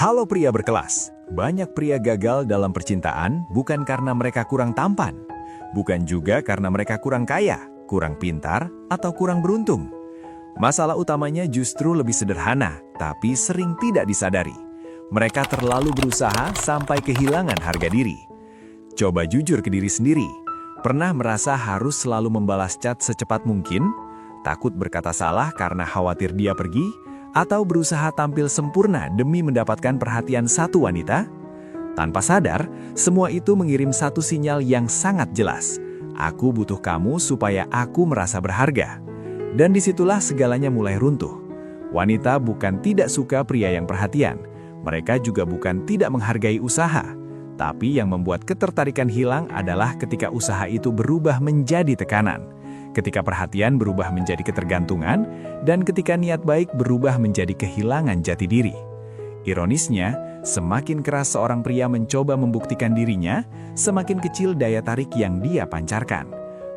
Halo pria berkelas, banyak pria gagal dalam percintaan bukan karena mereka kurang tampan, bukan juga karena mereka kurang kaya, kurang pintar, atau kurang beruntung. Masalah utamanya justru lebih sederhana, tapi sering tidak disadari. Mereka terlalu berusaha sampai kehilangan harga diri. Coba jujur ke diri sendiri, pernah merasa harus selalu membalas chat secepat mungkin? Takut berkata salah karena khawatir dia pergi? Atau berusaha tampil sempurna demi mendapatkan perhatian satu wanita? Tanpa sadar, semua itu mengirim satu sinyal yang sangat jelas. Aku butuh kamu supaya aku merasa berharga. Dan disitulah segalanya mulai runtuh. Wanita bukan tidak suka pria yang perhatian. Mereka juga bukan tidak menghargai usaha. Tapi yang membuat ketertarikan hilang adalah ketika usaha itu berubah menjadi tekanan. Ketika perhatian berubah menjadi ketergantungan, dan ketika niat baik berubah menjadi kehilangan jati diri. Ironisnya, semakin keras seorang pria mencoba membuktikan dirinya, semakin kecil daya tarik yang dia pancarkan.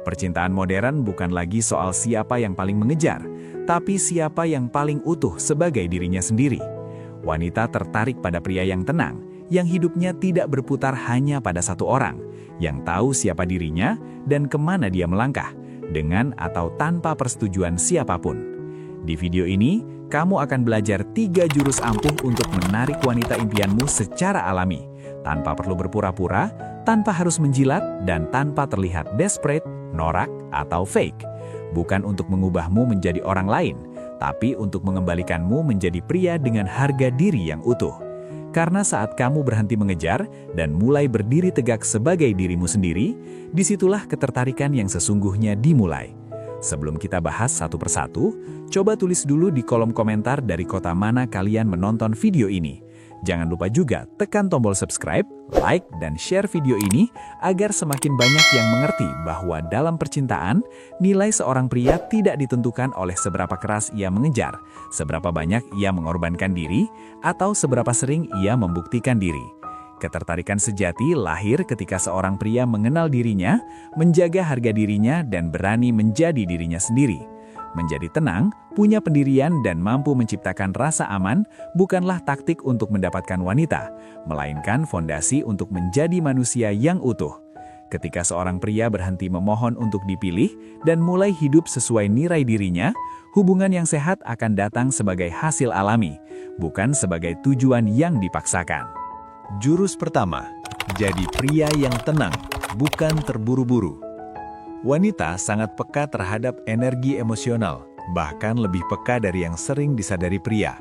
Percintaan modern bukan lagi soal siapa yang paling mengejar, tapi siapa yang paling utuh sebagai dirinya sendiri. Wanita tertarik pada pria yang tenang, yang hidupnya tidak berputar hanya pada satu orang, yang tahu siapa dirinya dan kemana dia melangkah, dengan atau tanpa persetujuan siapapun. Di video ini, kamu akan belajar 3 jurus ampuh untuk menarik wanita impianmu secara alami, tanpa perlu berpura-pura, tanpa harus menjilat, dan tanpa terlihat desperate, norak, atau fake. Bukan untuk mengubahmu menjadi orang lain, tapi untuk mengembalikanmu menjadi pria dengan harga diri yang utuh. Karena saat kamu berhenti mengejar dan mulai berdiri tegak sebagai dirimu sendiri, disitulah ketertarikan yang sesungguhnya dimulai. Sebelum kita bahas satu persatu, coba tulis dulu di kolom komentar dari kota mana kalian menonton video ini. Jangan lupa juga tekan tombol subscribe, like, dan share video ini agar semakin banyak yang mengerti bahwa dalam percintaan, nilai seorang pria tidak ditentukan oleh seberapa keras ia mengejar, seberapa banyak ia mengorbankan diri, atau seberapa sering ia membuktikan diri. Ketertarikan sejati lahir ketika seorang pria mengenal dirinya, menjaga harga dirinya, dan berani menjadi dirinya sendiri. Menjadi tenang, punya pendirian, dan mampu menciptakan rasa aman bukanlah taktik untuk mendapatkan wanita, melainkan fondasi untuk menjadi manusia yang utuh. Ketika seorang pria berhenti memohon untuk dipilih dan mulai hidup sesuai nilai dirinya, hubungan yang sehat akan datang sebagai hasil alami, bukan sebagai tujuan yang dipaksakan. Jurus pertama, jadi pria yang tenang, bukan terburu-buru. Wanita sangat peka terhadap energi emosional, bahkan lebih peka dari yang sering disadari pria.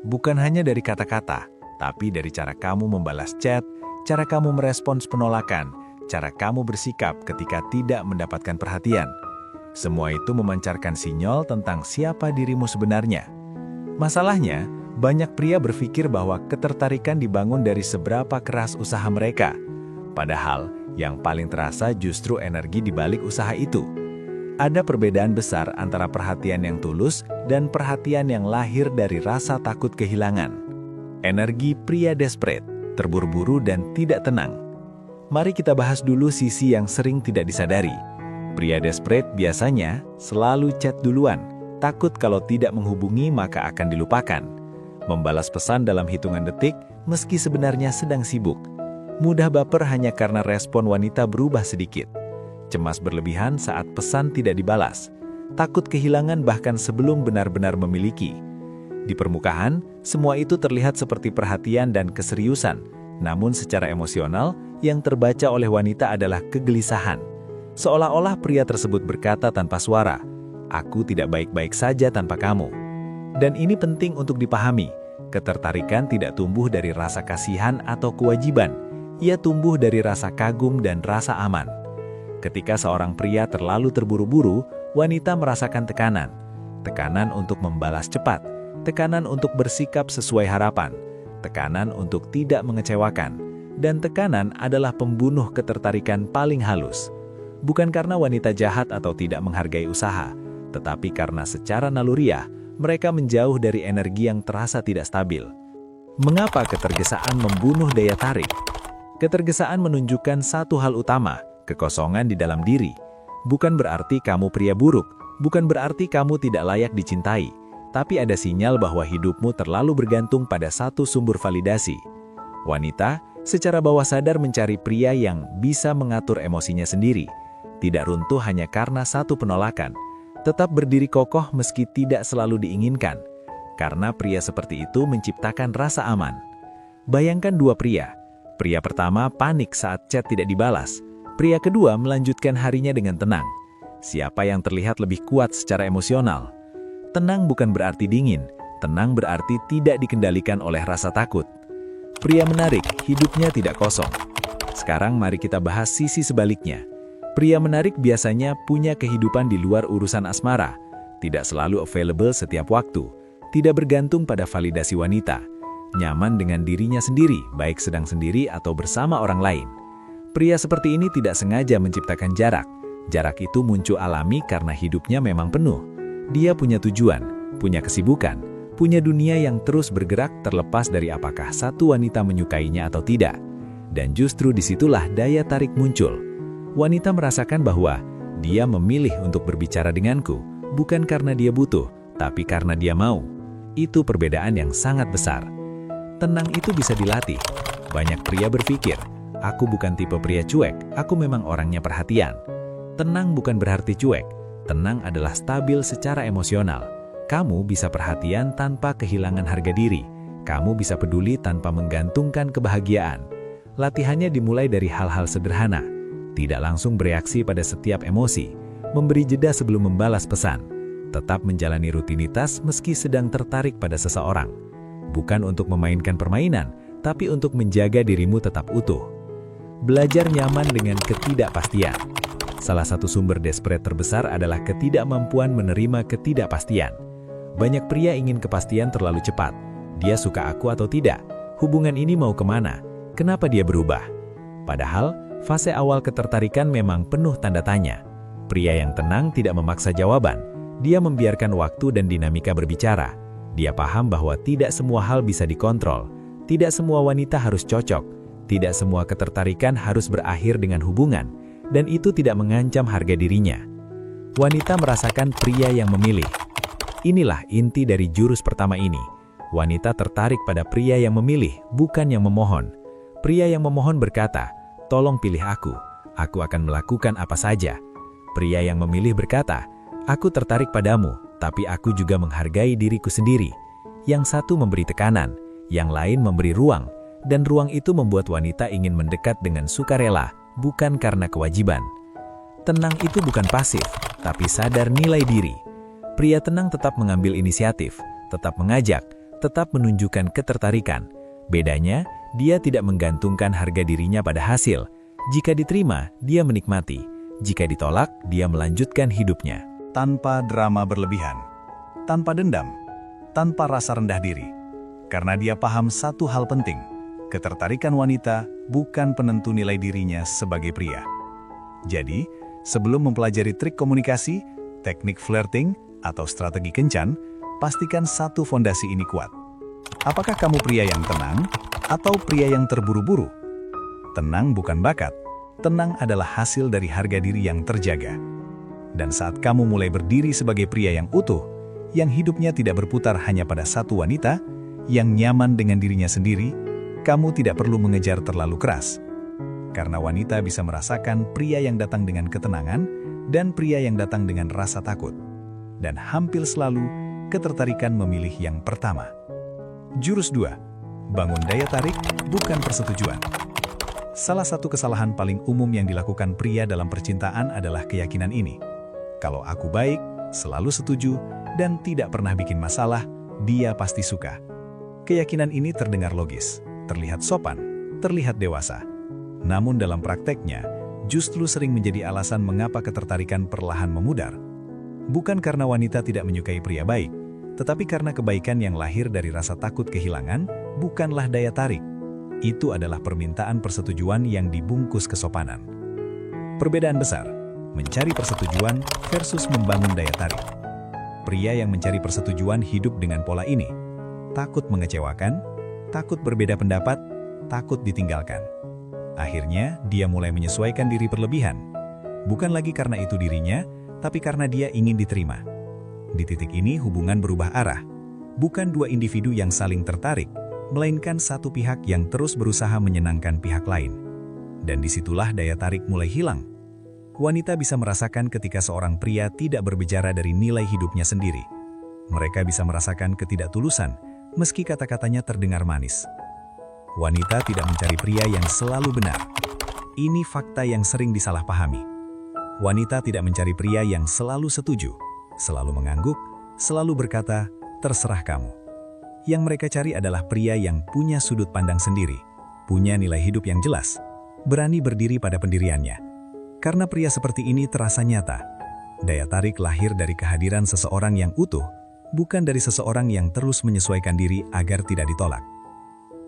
Bukan hanya dari kata-kata, tapi dari cara kamu membalas chat, cara kamu merespons penolakan, cara kamu bersikap ketika tidak mendapatkan perhatian. Semua itu memancarkan sinyal tentang siapa dirimu sebenarnya. Masalahnya, banyak pria berpikir bahwa ketertarikan dibangun dari seberapa keras usaha mereka. Padahal, yang paling terasa justru energi di balik usaha itu. Ada perbedaan besar antara perhatian yang tulus dan perhatian yang lahir dari rasa takut kehilangan. Energi pria desperate, terburu-buru, dan tidak tenang. Mari kita bahas dulu sisi yang sering tidak disadari. Pria desperate biasanya selalu chat duluan, takut kalau tidak menghubungi maka akan dilupakan. Membalas pesan dalam hitungan detik meski sebenarnya sedang sibuk. Mudah baper hanya karena respon wanita berubah sedikit. Cemas berlebihan saat pesan tidak dibalas. Takut kehilangan bahkan sebelum benar-benar memiliki. Di permukaan, semua itu terlihat seperti perhatian dan keseriusan. Namun secara emosional, yang terbaca oleh wanita adalah kegelisahan. Seolah-olah pria tersebut berkata tanpa suara, "Aku tidak baik-baik saja tanpa kamu." Dan ini penting untuk dipahami. Ketertarikan tidak tumbuh dari rasa kasihan atau kewajiban. Ia tumbuh dari rasa kagum dan rasa aman. Ketika seorang pria terlalu terburu-buru, wanita merasakan tekanan. Tekanan untuk membalas cepat, tekanan untuk bersikap sesuai harapan, tekanan untuk tidak mengecewakan, dan tekanan adalah pembunuh ketertarikan paling halus. Bukan karena wanita jahat atau tidak menghargai usaha, tetapi karena secara naluriah, mereka menjauh dari energi yang terasa tidak stabil. Mengapa ketergesaan membunuh daya tarik? Ketergesaan menunjukkan satu hal utama, kekosongan di dalam diri. Bukan berarti kamu pria buruk, bukan berarti kamu tidak layak dicintai, tapi ada sinyal bahwa hidupmu terlalu bergantung pada satu sumber validasi. Wanita secara bawah sadar mencari pria yang bisa mengatur emosinya sendiri, tidak runtuh hanya karena satu penolakan, tetap berdiri kokoh meski tidak selalu diinginkan, karena pria seperti itu menciptakan rasa aman. Bayangkan dua pria. Pria pertama panik saat chat tidak dibalas. Pria kedua melanjutkan harinya dengan tenang. Siapa yang terlihat lebih kuat secara emosional? Tenang bukan berarti dingin. Tenang berarti tidak dikendalikan oleh rasa takut. Pria menarik, hidupnya tidak kosong. Sekarang mari kita bahas sisi sebaliknya. Pria menarik biasanya punya kehidupan di luar urusan asmara. Tidak selalu available setiap waktu. Tidak bergantung pada validasi wanita. Nyaman dengan dirinya sendiri, baik sedang sendiri atau bersama orang lain. Pria seperti ini tidak sengaja menciptakan jarak. Jarak itu muncul alami karena hidupnya memang penuh. Dia punya tujuan, punya kesibukan, punya dunia yang terus bergerak terlepas dari apakah satu wanita menyukainya atau tidak. Dan justru disitulah daya tarik muncul. Wanita merasakan bahwa dia memilih untuk berbicara denganku, bukan karena dia butuh, tapi karena dia mau. Itu perbedaan yang sangat besar. Tenang itu bisa dilatih. Banyak pria berpikir, aku bukan tipe pria cuek, aku memang orangnya perhatian. Tenang bukan berarti cuek. Tenang adalah stabil secara emosional. Kamu bisa perhatian tanpa kehilangan harga diri. Kamu bisa peduli tanpa menggantungkan kebahagiaan. Latihannya dimulai dari hal-hal sederhana. Tidak langsung bereaksi pada setiap emosi. Memberi jeda sebelum membalas pesan. Tetap menjalani rutinitas meski sedang tertarik pada seseorang. Bukan untuk memainkan permainan, tapi untuk menjaga dirimu tetap utuh. Belajar nyaman dengan ketidakpastian. Salah satu sumber desperate terbesar adalah ketidakmampuan menerima ketidakpastian. Banyak pria ingin kepastian terlalu cepat. Dia suka aku atau tidak? Hubungan ini mau kemana? Kenapa dia berubah? Padahal, fase awal ketertarikan memang penuh tanda tanya. Pria yang tenang tidak memaksa jawaban. Dia membiarkan waktu dan dinamika berbicara. Dia paham bahwa tidak semua hal bisa dikontrol. Tidak semua wanita harus cocok. Tidak semua ketertarikan harus berakhir dengan hubungan. Dan itu tidak mengancam harga dirinya. Wanita merasakan pria yang memilih. Inilah inti dari jurus pertama ini. Wanita tertarik pada pria yang memilih, bukan yang memohon. Pria yang memohon berkata, tolong pilih aku akan melakukan apa saja. Pria yang memilih berkata, aku tertarik padamu, tapi aku juga menghargai diriku sendiri. Yang satu memberi tekanan, yang lain memberi ruang, dan ruang itu membuat wanita ingin mendekat dengan sukarela, bukan karena kewajiban. Tenang itu bukan pasif, tapi sadar nilai diri. Pria tenang tetap mengambil inisiatif, tetap mengajak, tetap menunjukkan ketertarikan. Bedanya, dia tidak menggantungkan harga dirinya pada hasil. Jika diterima, dia menikmati. Jika ditolak, dia melanjutkan hidupnya. Tanpa drama berlebihan, tanpa dendam, tanpa rasa rendah diri. Karena dia paham satu hal penting, ketertarikan wanita bukan penentu nilai dirinya sebagai pria. Jadi, sebelum mempelajari trik komunikasi, teknik flirting, atau strategi kencan, pastikan satu fondasi ini kuat. Apakah kamu pria yang tenang atau pria yang terburu-buru? Tenang bukan bakat, tenang adalah hasil dari harga diri yang terjaga. Dan saat kamu mulai berdiri sebagai pria yang utuh, yang hidupnya tidak berputar hanya pada satu wanita, yang nyaman dengan dirinya sendiri, kamu tidak perlu mengejar terlalu keras. Karena wanita bisa merasakan pria yang datang dengan ketenangan dan pria yang datang dengan rasa takut. Dan hampir selalu, ketertarikan memilih yang pertama. Jurus 2. Bangun daya tarik, bukan persetujuan. Salah satu kesalahan paling umum yang dilakukan pria dalam percintaan adalah keyakinan ini. Kalau aku baik, selalu setuju, dan tidak pernah bikin masalah, dia pasti suka. Keyakinan ini terdengar logis, terlihat sopan, terlihat dewasa. Namun dalam prakteknya, justru sering menjadi alasan mengapa ketertarikan perlahan memudar. Bukan karena wanita tidak menyukai pria baik, tetapi karena kebaikan yang lahir dari rasa takut kehilangan, bukanlah daya tarik. Itu adalah permintaan persetujuan yang dibungkus kesopanan. Perbedaan besar, mencari persetujuan versus membangun daya tarik. Pria yang mencari persetujuan hidup dengan pola ini. Takut mengecewakan, takut berbeda pendapat, takut ditinggalkan. Akhirnya, dia mulai menyesuaikan diri berlebihan. Bukan lagi karena itu dirinya, tapi karena dia ingin diterima. Di titik ini hubungan berubah arah. Bukan dua individu yang saling tertarik, melainkan satu pihak yang terus berusaha menyenangkan pihak lain. Dan disitulah daya tarik mulai hilang. Wanita bisa merasakan ketika seorang pria tidak berbicara dari nilai hidupnya sendiri. Mereka bisa merasakan ketidaktulusan, meski kata-katanya terdengar manis. Wanita tidak mencari pria yang selalu benar. Ini fakta yang sering disalahpahami. Wanita tidak mencari pria yang selalu setuju, selalu mengangguk, selalu berkata, "Terserah kamu." Yang mereka cari adalah pria yang punya sudut pandang sendiri, punya nilai hidup yang jelas, berani berdiri pada pendiriannya. Karena pria seperti ini terasa nyata. Daya tarik lahir dari kehadiran seseorang yang utuh, bukan dari seseorang yang terus menyesuaikan diri agar tidak ditolak.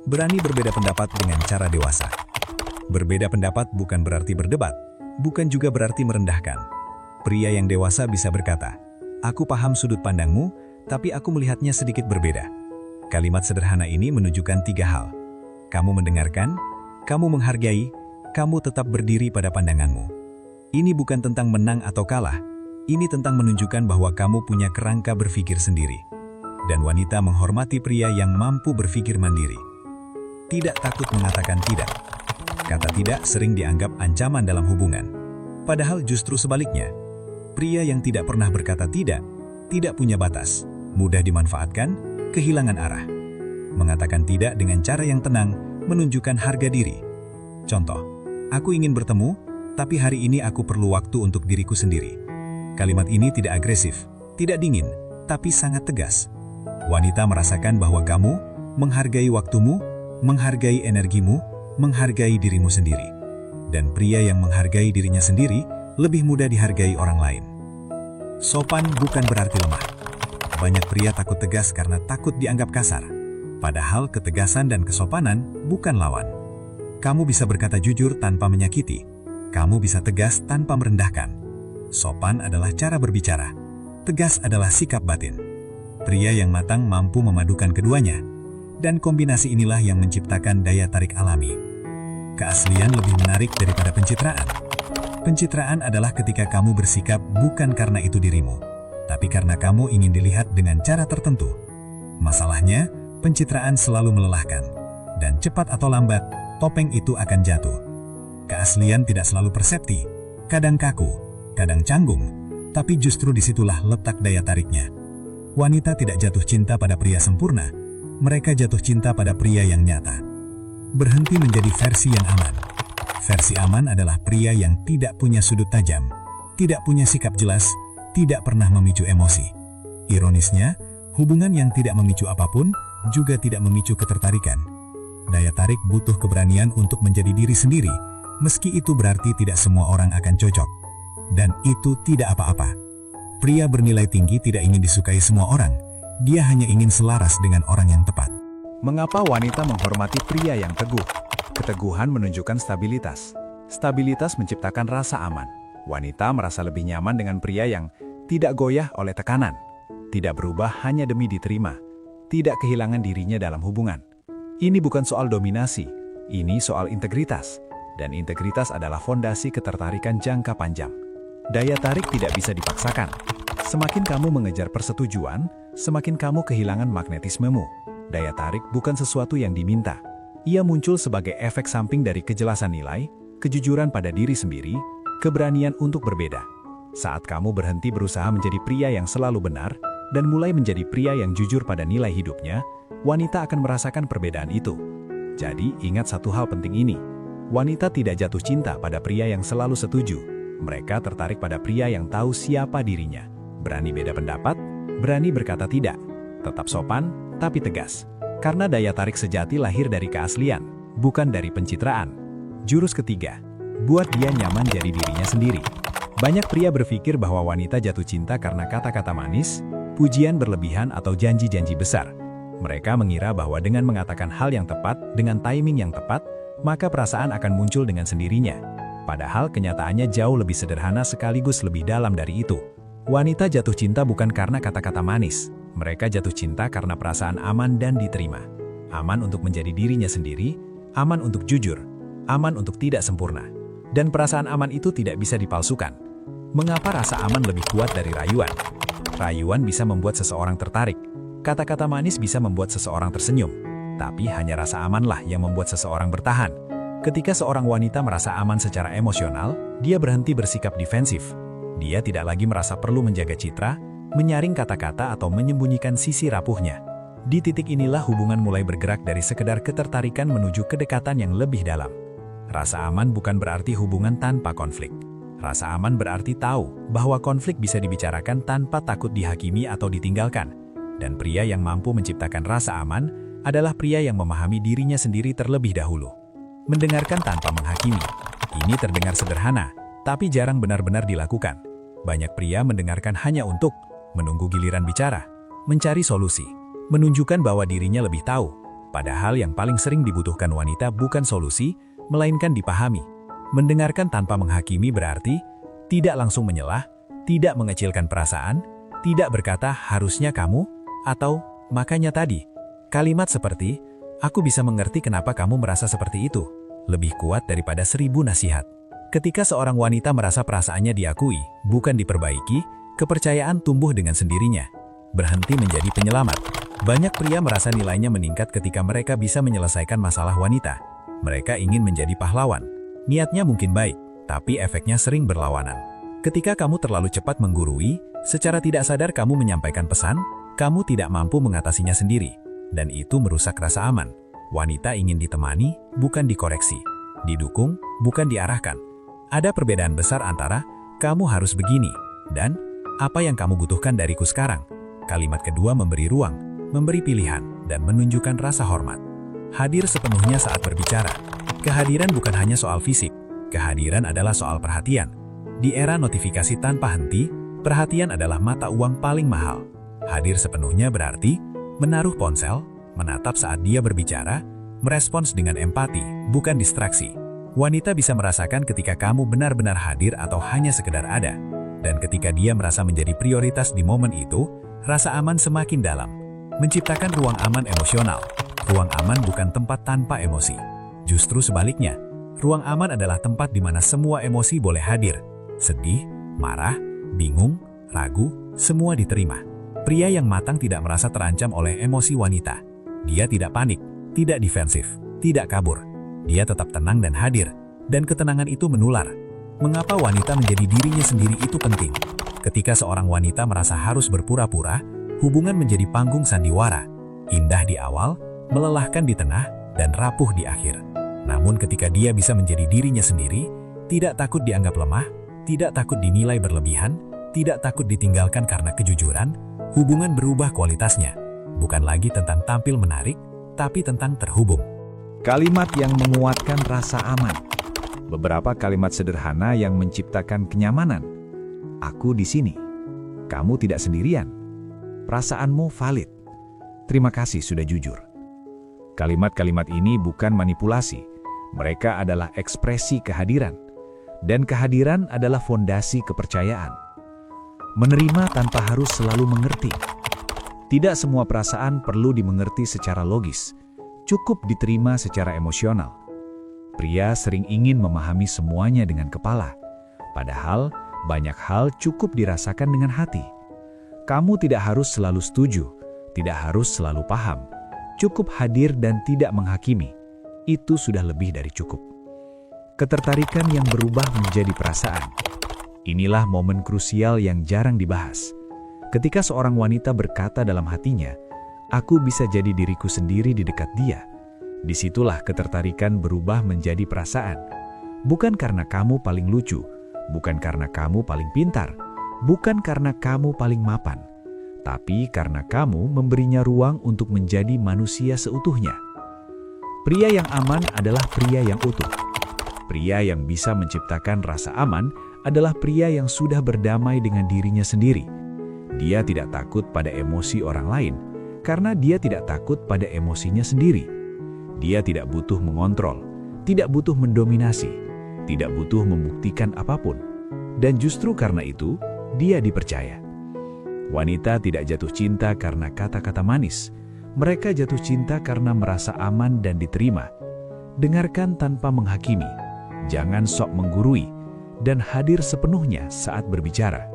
Berani berbeda pendapat dengan cara dewasa. Berbeda pendapat bukan berarti berdebat, bukan juga berarti merendahkan. Pria yang dewasa bisa berkata, "Aku paham sudut pandangmu, tapi aku melihatnya sedikit berbeda." Kalimat sederhana ini menunjukkan 3 hal. Kamu mendengarkan, kamu menghargai, kamu tetap berdiri pada pandanganmu. Ini bukan tentang menang atau kalah, ini tentang menunjukkan bahwa kamu punya kerangka berpikir sendiri. Dan wanita menghormati pria yang mampu berpikir mandiri. Tidak takut mengatakan tidak. Kata tidak sering dianggap ancaman dalam hubungan. Padahal justru sebaliknya. Pria yang tidak pernah berkata tidak punya batas, mudah dimanfaatkan, kehilangan arah. Mengatakan tidak dengan cara yang tenang menunjukkan harga diri. Contoh, "Aku ingin bertemu, tapi hari ini aku perlu waktu untuk diriku sendiri." Kalimat ini tidak agresif, tidak dingin, tapi sangat tegas. Wanita merasakan bahwa kamu menghargai waktumu, menghargai energimu, menghargai dirimu sendiri. Dan pria yang menghargai dirinya sendiri lebih mudah dihargai orang lain. Sopan bukan berarti lemah. Banyak pria takut tegas karena takut dianggap kasar. Padahal ketegasan dan kesopanan bukan lawan. Kamu bisa berkata jujur tanpa menyakiti. Kamu bisa tegas tanpa merendahkan. Sopan adalah cara berbicara. Tegas adalah sikap batin. Pria yang matang mampu memadukan keduanya. Dan kombinasi inilah yang menciptakan daya tarik alami. Keaslian lebih menarik daripada pencitraan. Pencitraan adalah ketika kamu bersikap bukan karena itu dirimu, tapi karena kamu ingin dilihat dengan cara tertentu. Masalahnya, pencitraan selalu melelahkan. Dan cepat atau lambat, topeng itu akan jatuh. Keaslian tidak selalu persepti, kadang kaku, kadang canggung, tapi justru disitulah letak daya tariknya. Wanita tidak jatuh cinta pada pria sempurna, mereka jatuh cinta pada pria yang nyata. Berhenti menjadi versi yang aman. Versi aman adalah pria yang tidak punya sudut tajam, tidak punya sikap jelas, tidak pernah memicu emosi. Ironisnya, hubungan yang tidak memicu apapun juga tidak memicu ketertarikan. Daya tarik butuh keberanian untuk menjadi diri sendiri, meski itu berarti tidak semua orang akan cocok. Dan itu tidak apa-apa. Pria bernilai tinggi tidak ingin disukai semua orang. Dia hanya ingin selaras dengan orang yang tepat. Mengapa wanita menghormati pria yang teguh? Keteguhan menunjukkan stabilitas. Stabilitas menciptakan rasa aman. Wanita merasa lebih nyaman dengan pria yang tidak goyah oleh tekanan, tidak berubah hanya demi diterima, tidak kehilangan dirinya dalam hubungan. Ini bukan soal dominasi, ini soal integritas. Dan integritas adalah fondasi ketertarikan jangka panjang. Daya tarik tidak bisa dipaksakan. Semakin kamu mengejar persetujuan, semakin kamu kehilangan magnetismemu. Daya tarik bukan sesuatu yang diminta. Ia muncul sebagai efek samping dari kejelasan nilai, kejujuran pada diri sendiri, keberanian untuk berbeda. Saat kamu berhenti berusaha menjadi pria yang selalu benar, dan mulai menjadi pria yang jujur pada nilai hidupnya, wanita akan merasakan perbedaan itu. Jadi, ingat satu hal penting ini. Wanita tidak jatuh cinta pada pria yang selalu setuju. Mereka tertarik pada pria yang tahu siapa dirinya. Berani beda pendapat, berani berkata tidak. Tetap sopan, tapi tegas. Karena daya tarik sejati lahir dari keaslian, bukan dari pencitraan. Jurus ketiga, buat dia nyaman jadi dirinya sendiri. Banyak pria berpikir bahwa wanita jatuh cinta karena kata-kata manis, pujian berlebihan atau janji-janji besar. Mereka mengira bahwa dengan mengatakan hal yang tepat, dengan timing yang tepat, maka perasaan akan muncul dengan sendirinya. Padahal kenyataannya jauh lebih sederhana sekaligus lebih dalam dari itu. Wanita jatuh cinta bukan karena kata-kata manis. Mereka jatuh cinta karena perasaan aman dan diterima. Aman untuk menjadi dirinya sendiri, aman untuk jujur, aman untuk tidak sempurna. Dan perasaan aman itu tidak bisa dipalsukan. Mengapa rasa aman lebih kuat dari rayuan? Rayuan bisa membuat seseorang tertarik. Kata-kata manis bisa membuat seseorang tersenyum. Tapi hanya rasa amanlah yang membuat seseorang bertahan. Ketika seorang wanita merasa aman secara emosional, dia berhenti bersikap defensif. Dia tidak lagi merasa perlu menjaga citra, menyaring kata-kata atau menyembunyikan sisi rapuhnya. Di titik inilah hubungan mulai bergerak dari sekedar ketertarikan menuju kedekatan yang lebih dalam. Rasa aman bukan berarti hubungan tanpa konflik. Rasa aman berarti tahu bahwa konflik bisa dibicarakan tanpa takut dihakimi atau ditinggalkan. Dan pria yang mampu menciptakan rasa aman adalah pria yang memahami dirinya sendiri terlebih dahulu. Mendengarkan tanpa menghakimi. Ini terdengar sederhana, tapi jarang benar-benar dilakukan. Banyak pria mendengarkan hanya untuk menunggu giliran bicara, mencari solusi, menunjukkan bahwa dirinya lebih tahu. Padahal yang paling sering dibutuhkan wanita bukan solusi, melainkan dipahami. Mendengarkan tanpa menghakimi berarti tidak langsung menyelah, tidak mengecilkan perasaan, tidak berkata harusnya kamu, atau makanya tadi. Kalimat seperti, aku bisa mengerti kenapa kamu merasa seperti itu, lebih kuat daripada 1000 nasihat. Ketika seorang wanita merasa perasaannya diakui, bukan diperbaiki, kepercayaan tumbuh dengan sendirinya. Berhenti menjadi penyelamat. Banyak pria merasa nilainya meningkat ketika mereka bisa menyelesaikan masalah wanita. Mereka ingin menjadi pahlawan. Niatnya mungkin baik, tapi efeknya sering berlawanan. Ketika kamu terlalu cepat menggurui, secara tidak sadar kamu menyampaikan pesan, kamu tidak mampu mengatasinya sendiri. Dan itu merusak rasa aman. Wanita ingin ditemani, bukan dikoreksi. Didukung, bukan diarahkan. Ada perbedaan besar antara, kamu harus begini, dan apa yang kamu butuhkan dariku sekarang. Kalimat kedua memberi ruang, memberi pilihan, dan menunjukkan rasa hormat. Hadir sepenuhnya saat berbicara. Kehadiran bukan hanya soal fisik, kehadiran adalah soal perhatian. Di era notifikasi tanpa henti, perhatian adalah mata uang paling mahal. Hadir sepenuhnya berarti menaruh ponsel, menatap saat dia berbicara, merespons dengan empati, bukan distraksi. Wanita bisa merasakan ketika kamu benar-benar hadir atau hanya sekedar ada. Dan ketika dia merasa menjadi prioritas di momen itu, rasa aman semakin dalam. Menciptakan ruang aman emosional. Ruang aman bukan tempat tanpa emosi. Justru sebaliknya, ruang aman adalah tempat di mana semua emosi boleh hadir. Sedih, marah, bingung, ragu, semua diterima. Pria yang matang tidak merasa terancam oleh emosi wanita. Dia tidak panik, tidak defensif, tidak kabur. Dia tetap tenang dan hadir, dan ketenangan itu menular. Mengapa wanita menjadi dirinya sendiri itu penting? Ketika seorang wanita merasa harus berpura-pura, hubungan menjadi panggung sandiwara. Indah di awal, melelahkan di tengah, dan rapuh di akhir. Namun ketika dia bisa menjadi dirinya sendiri, tidak takut dianggap lemah, tidak takut dinilai berlebihan, tidak takut ditinggalkan karena kejujuran, hubungan berubah kualitasnya. Bukan lagi tentang tampil menarik, tapi tentang terhubung. Kalimat yang menguatkan rasa aman. Beberapa kalimat sederhana yang menciptakan kenyamanan. Aku di sini. Kamu tidak sendirian. Perasaanmu valid. Terima kasih sudah jujur. Kalimat-kalimat ini bukan manipulasi. Mereka adalah ekspresi kehadiran. Dan kehadiran adalah fondasi kepercayaan. Menerima tanpa harus selalu mengerti. Tidak semua perasaan perlu dimengerti secara logis. Cukup diterima secara emosional. Pria sering ingin memahami semuanya dengan kepala. Padahal, banyak hal cukup dirasakan dengan hati. Kamu tidak harus selalu setuju, tidak harus selalu paham. Cukup hadir dan tidak menghakimi. Itu sudah lebih dari cukup. Ketertarikan yang berubah menjadi perasaan. Inilah momen krusial yang jarang dibahas. Ketika seorang wanita berkata dalam hatinya, aku bisa jadi diriku sendiri di dekat dia. Disitulah ketertarikan berubah menjadi perasaan. Bukan karena kamu paling lucu, bukan karena kamu paling pintar, bukan karena kamu paling mapan, tapi karena kamu memberinya ruang untuk menjadi manusia seutuhnya. Pria yang aman adalah pria yang utuh. Pria yang bisa menciptakan rasa aman adalah pria yang sudah berdamai dengan dirinya sendiri. Dia tidak takut pada emosi orang lain, karena dia tidak takut pada emosinya sendiri. Dia tidak butuh mengontrol, tidak butuh mendominasi, tidak butuh membuktikan apapun. Dan justru karena itu, dia dipercaya. Wanita tidak jatuh cinta karena kata-kata manis. Mereka jatuh cinta karena merasa aman dan diterima. Dengarkan tanpa menghakimi, jangan sok menggurui, dan hadir sepenuhnya saat berbicara.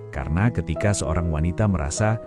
Karena ketika seorang wanita merasa